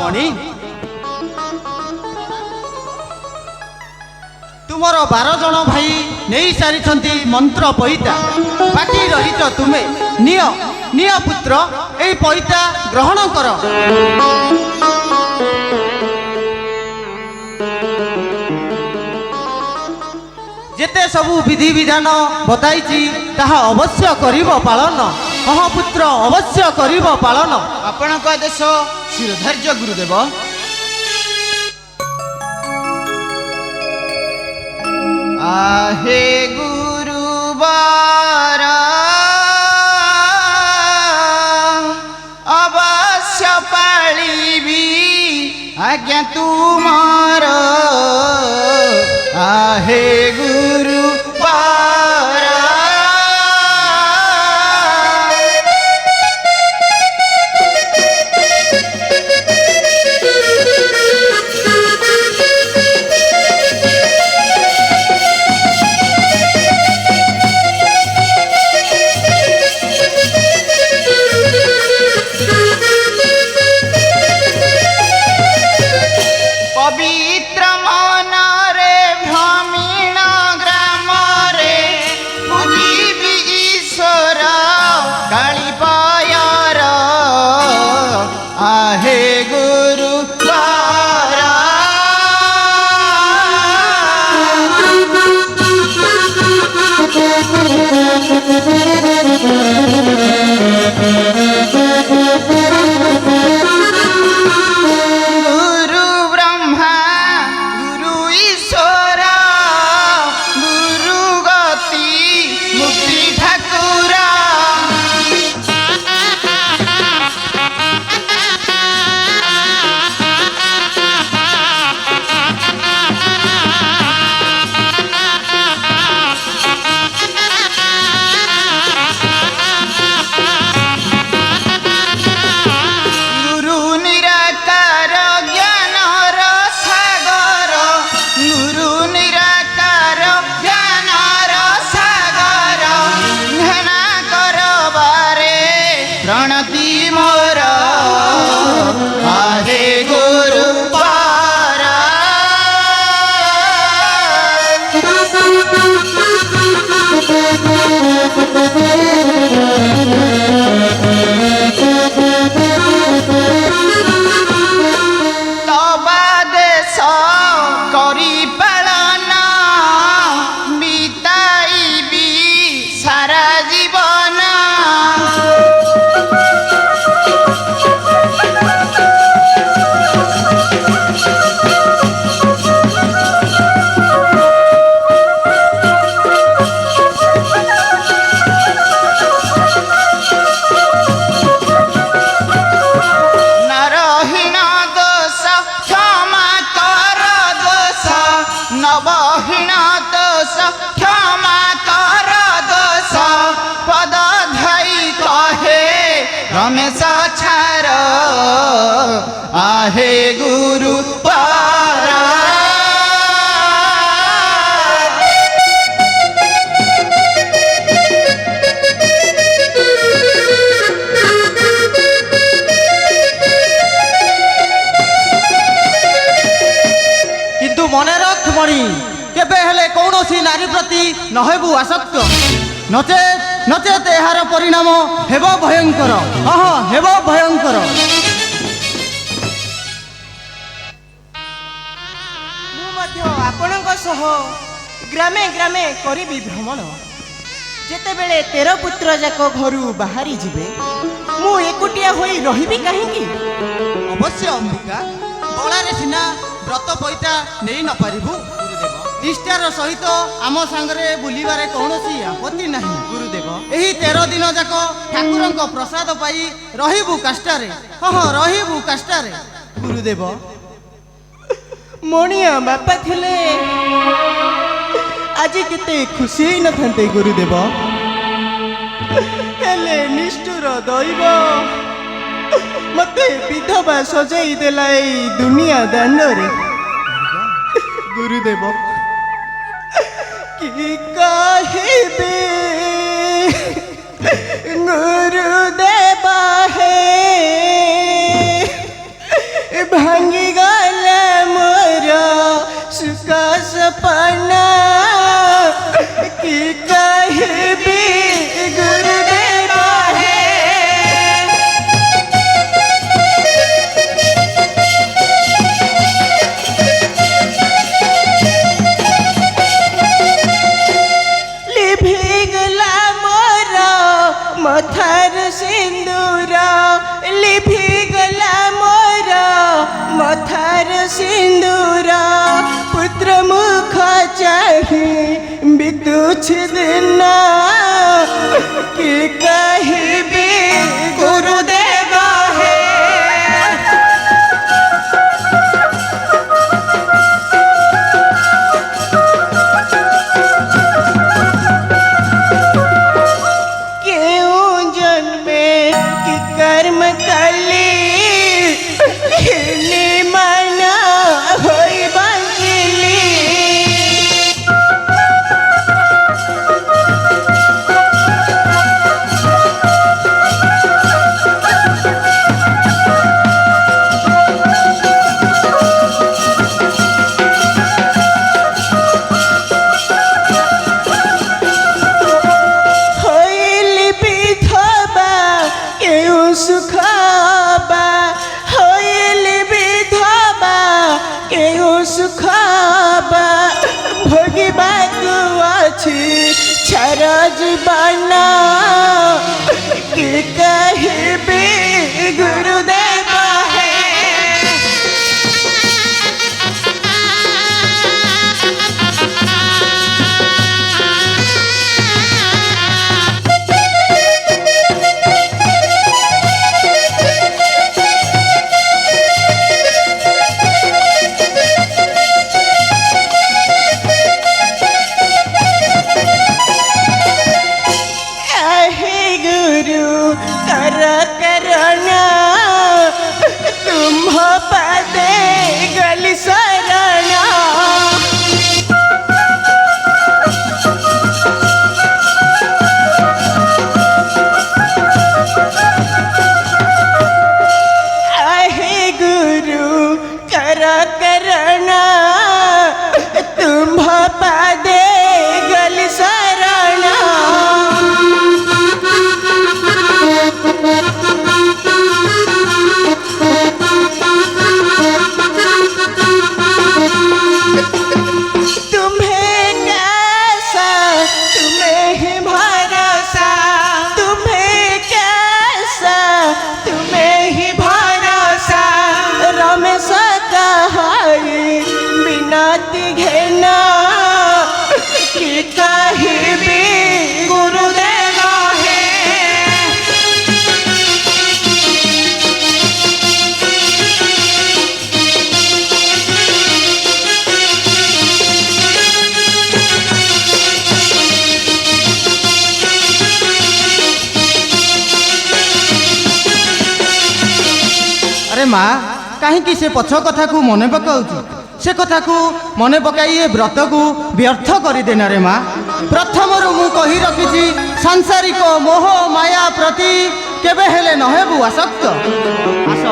ମଣି ତୁମର 12 ଜଣ ଭାଇ ନେଇ ସାରିଛନ୍ତି ମନ୍ତ୍ର ପଇତା ବାକି ରହିଛ ତୁମେ ନିଅ ନିଅ ପୁତ୍ର ଏହି ପଇତା ଗ୍ରହଣ କର। ଯେତେ ସବୁ ବିଧି ବିଧାନ ବତାଇଛି ତାହା ଅବଶ୍ୟ କରିବ ପାଳନ। ହଁ ପୁତ୍ର ଅବଶ୍ୟ କରିବ ପାଳନ। ଆପଣଙ୍କ ଆଦେଶ ଶିରଧାର୍ଯ୍ୟ ଗୁରୁଦେବ। आहे गुरुवार अवश्य पालिबी आज्ञा तुमार। आहे गुरुवार पवित्र मनरे भ्रमीण ग्राम रे पूजिबी ईश्वर कालीपायर। आहे गुरुवार गुरु ब्रह्मा गुरु ईश्वर गुरु गति मुक्ति ठाकुर। गुरु निराकार ज्ञानर सागर गुरु निराकार ज्ञानर सागर ध्यान करबारे प्रणति मोर। आहे गुरुवार तबादेश करी पालन बिताइबी सारा जीवन। नरहीन दोष क्षमा कर दोष नवहीन दोष क्षमा कर दोष पद धाई कहे रमेश छार। आहे गुरुवार କିନ୍ତୁ ମନେ ରଖ ମଣି କେବେ ହେଲେ କୌଣସି ନାରୀ ପ୍ରତି ନ ହେବୁ ଆସକ୍ତ ନଚେତ ଏହାର ପରିଣାମ ହେବ ଭୟଙ୍କର। ହଁ ହେବ ଭୟଙ୍କର। ମୁଁ ମଧ୍ୟ ଆପଣଙ୍କ ସହ ଗ୍ରାମେ ଗ୍ରାମେ କରିବି ଭ୍ରମଣ। ଯେତେବେଳେ 13 ପୁତ୍ର ଯାକ ଘରୁ ବାହାରି ଯିବେ ମୁଁ ଏକୁଟିଆ ହୋଇ ରହିବି କାହିଁକି? ଅବଶ୍ୟ ଅମ୍ବିକା ବଳାରେ ସିନା ବ୍ରତ ପଇତା ନେଇ ନ ପାରିବୁ ଗୁରୁଦେବ। ନିଷ୍ଠାର ସହିତ ଆମ ସାଙ୍ଗରେ ବୁଲିବାରେ କୌଣସି ଆପତ୍ତି ନାହିଁ ଗୁରୁଦେବ। ଏହି 13 ଦିନ ଯାକ ଠାକୁରଙ୍କ ପ୍ରସାଦ ପାଇ ରହିବୁ କାଷ୍ଠାରେ। ହଁ ରହିବୁ କାଷ୍ଠାରେ ଗୁରୁଦେବ। ମଣିଆ ବାପା ଥିଲେ ଆଜି କେତେ ଖୁସି ହେଇନଥାନ୍ତେ ଗୁରୁଦେବ। ହେଲେ ନିଷ୍ଠୁର ଦୈବ ମତେ ବିଧବା ସଜାଇ ଦେଲା ଏଇ ଦୁନିଆ ଦାଣ୍ଡରେ ଗୁରୁଦେବ। କି କହିବେ ଗୁରୁଦେବ ହେ कुछ दिन कि कहबी गुरुदेव है। क्यों जन्मे कि कर्म कली मना होई बंजली। होइली विधवा केहू सुखबा, होइली विधवा केहू सुखबा। भोगिबाकु अछि छार जीवन कि कहबी गुरुदेव है। आहे गुरु कर करना तुम पदे गली शरणा। आहे गुरु कर करना तुम पदे गली शरणा। तुम्हें कैसा तुम्हें ही भरोसा, तुम्हें कैसा तुम्हें ही भरोसा। रमेश कहाई बिनती घेना कि कहबी गुरुदेव है। अरे माँ कहीं से पछ कथा को मन पकाउछु, से कथा को मन पकाई ए व्रत को व्यर्थ करदेना रे माँ। प्रथम मु कही रखी सांसारिक मोह माया प्रति केबे हेले नहेबु आसक्त। आस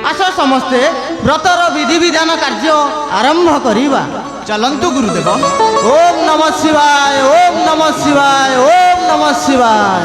आस समस्ते व्रतर विधि विधान कार्य आरंभ करिबा। चलंतु गुरुदेव। ओम नमः शिवाय, ओम नमः शिवाय, ओम नमः शिवाय।